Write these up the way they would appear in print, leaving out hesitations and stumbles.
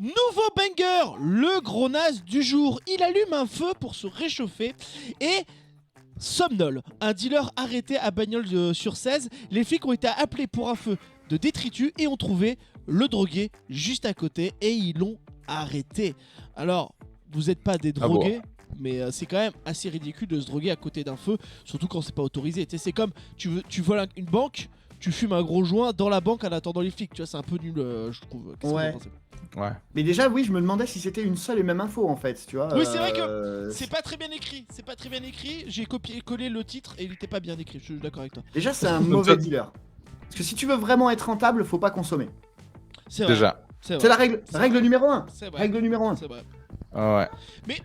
Nouveau banger, le gros naze du jour. Il allume un feu pour se réchauffer et somnole. Un dealer arrêté à Bagnols-sur-Cèze. Les flics ont été appelés pour un feu de détritus et ont trouvé le drogué juste à côté et ils l'ont arrêté. Alors, vous n'êtes pas des drogués, mais c'est quand même assez ridicule de se droguer à côté d'un feu, surtout quand c'est pas autorisé. Tu sais, c'est comme tu voles une banque, tu fumes un gros joint dans la banque en attendant les flics. Tu vois, c'est un peu nul, je trouve. Qu'est-ce que vous en pensez ? Ouais. Mais déjà, oui, je me demandais si c'était une seule et même info en fait, tu vois. Oui, c'est vrai que c'est pas très bien écrit. C'est pas très bien écrit. J'ai copié-collé le titre et il était pas bien écrit. Je suis d'accord avec toi. Déjà, c'est un mauvais dealer. Parce que si tu veux vraiment être rentable, faut pas consommer. C'est vrai. Déjà. C'est la règle numéro 1. C'est vrai. Règle numéro 1. C'est vrai. Ah ouais. Mais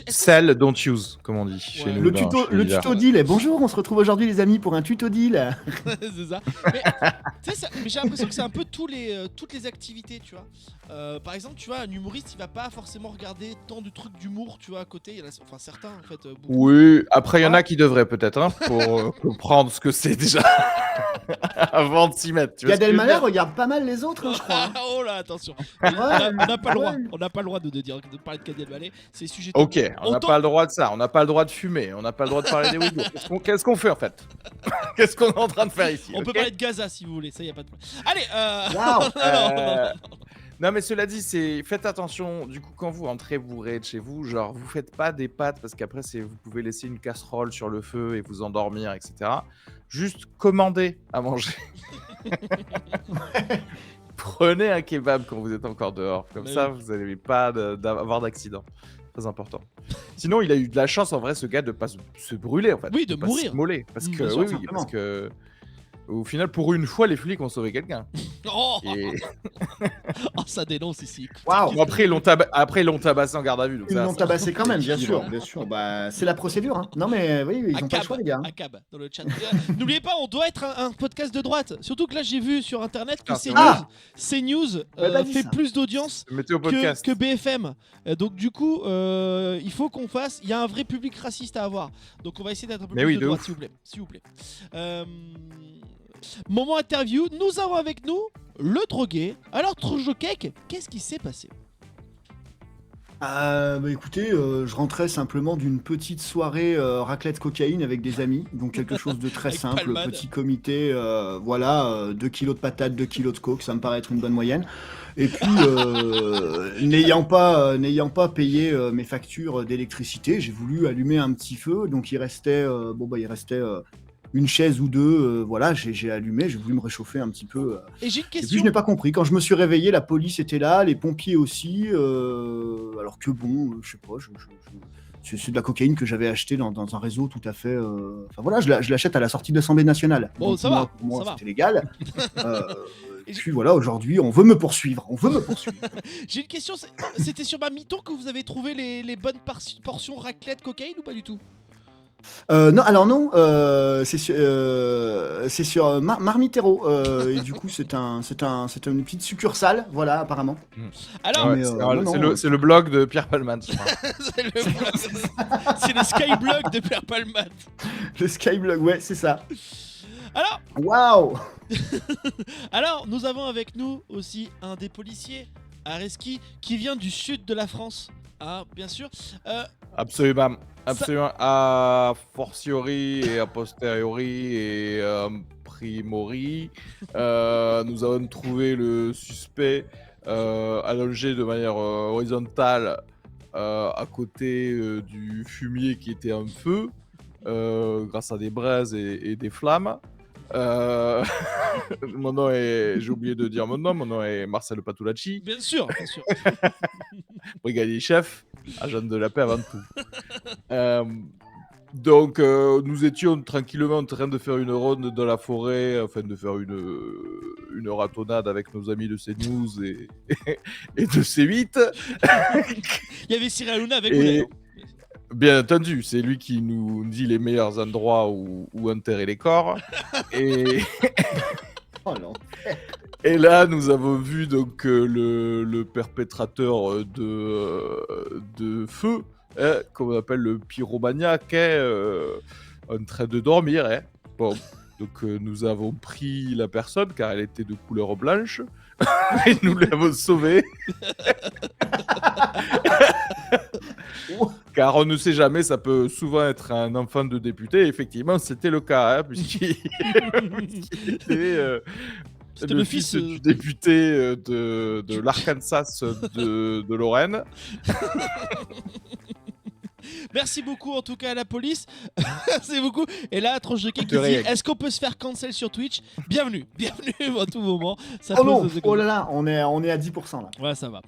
Sell, don't use, comme on dit chez nous. Le tuto deal. Bonjour, on se retrouve aujourd'hui les amis pour un tuto deal. c'est ça. Mais j'ai l'impression que c'est un peu toutes les activités, tu vois. Par exemple, tu vois, un humoriste, il va pas forcément regarder tant de trucs d'humour, tu vois, à côté. Il y en a, enfin, certains, en fait. Beaucoup. Oui, après, il y en a qui devraient peut-être, hein, pour comprendre ce que c'est déjà. Avant de s'y mettre. Gad Elmaleh regarde pas mal les autres, hein, je crois. Oh là, attention. Ouais, on n'a pas le droit. On n'a pas le droit de parler de Gad Elmaleh. C'est sujet. Ok, on n'a pas le droit de ça. On n'a pas le droit de fumer. On n'a pas le droit de parler des Ouïghours. Qu'est-ce qu'on fait en fait? Qu'est-ce qu'on est en train de faire ici? On peut parler de Gaza si vous voulez. Ça, y a pas de problème. Allez. Non mais cela dit, faites attention, du coup quand vous rentrez bourré de chez vous, genre vous faites pas des pâtes parce qu'après vous pouvez laisser une casserole sur le feu et vous endormir, etc. Juste commandez à manger. Prenez un kebab quand vous êtes encore dehors, comme ça vous n'allez pas avoir d'accident. Très important. Sinon il a eu de la chance en vrai ce gars de pas se brûler en fait. Oui, de mourir. Pas s'immoler, parce que sûr, parce que au final, pour une fois, les flics ont sauvé quelqu'un. Oh, Et... oh, ça dénonce ici. Waouh. Après, ils l'ont tabassé en garde à vue. Donc Ils l'ont tabassé quand même, bien sûr. Bah, c'est la procédure. Hein. Non, mais oui, ils ont pas le choix, les gars. Akab dans le chat. N'oubliez pas, on doit être un podcast de droite. Surtout que là, j'ai vu sur internet que CNews fait plus d'audience que BFM. Donc, du coup, il faut qu'on fasse. Il y a un vrai public raciste à avoir. Donc, on va essayer d'être un peu plus de droite, s'il vous plaît. Moment interview, nous avons avec nous le drogué. Alors Trojokek, qu'est-ce qui s'est passé? Bah écoutez, je rentrais simplement d'une petite soirée raclette cocaïne avec des amis, donc quelque chose de très simple, Palmade. Petit comité, voilà, 2 kilos de patates, 2 kilos de coke, ça me paraît être une bonne moyenne. Et puis, n'ayant pas payé mes factures d'électricité, j'ai voulu allumer un petit feu, donc il restait une chaise ou deux, voilà, j'ai allumé, j'ai voulu me réchauffer un petit peu. Et j'ai une Et question. puis je n'ai pas compris. Quand je me suis réveillé, la police était là, les pompiers aussi. Alors que bon, je sais pas, c'est de la cocaïne que j'avais acheté dans un réseau tout à fait. Enfin voilà, je l'achète à la sortie de l'Assemblée nationale. Bon, donc, ça va. Pour moi, ça c'était légal. Et puis voilà, aujourd'hui, on veut me poursuivre. J'ai une question. C'était sur ma mytho que vous avez trouvé les bonnes portions raclette cocaïne ou pas du tout? Non, alors non, c'est sur Marmitero. Et du coup, c'est une petite succursale, voilà, apparemment. Alors, ouais, c'est le blog de Pierre Palmade, je crois. c'est le Skyblog de Pierre Palmade. Le Skyblog, ouais, c'est ça. Alors, waouh. Alors, nous avons avec nous aussi un des policiers, Areski, qui vient du sud de la France. Ah, bien sûr. Absolument. A fortiori et a posteriori et a primori, nous avons trouvé le suspect allongé de manière horizontale à côté du fumier qui était en feu, grâce à des braises et des flammes. Mon nom est... J'ai oublié de dire mon nom est Marcel Patulacci. Bien sûr. Brigadier chef, agent de la paix avant tout. Donc, nous étions tranquillement en train de faire une ronde dans la forêt, afin de faire une ratonnade avec nos amis de CNews et de C8. Il y avait Cyril Hanouna avec vous d'ailleurs. Bien entendu, c'est lui qui nous dit les meilleurs endroits où enterrer les corps. Et... Oh non. Et là, nous avons vu donc le perpétrateur de feu, comme on appelle le pyromaniaque, en train de dormir. Bon, donc nous avons pris la personne car elle était de couleur blanche et nous l'avons sauvée. Car on ne sait jamais, ça peut souvent être un enfant de député. Effectivement, c'était le cas, hein, puisqu'il était C'était le fils du député de l'Arkansas de Lorraine. Merci beaucoup en tout cas à la police. Merci beaucoup. Et là, Tranche de Cake qui De dit rien. est-ce qu'on peut se faire cancel sur Twitch? Bienvenue à tout moment. Ça Oh pose non, des- oh là là, on est à 10% là. Ouais, ça va.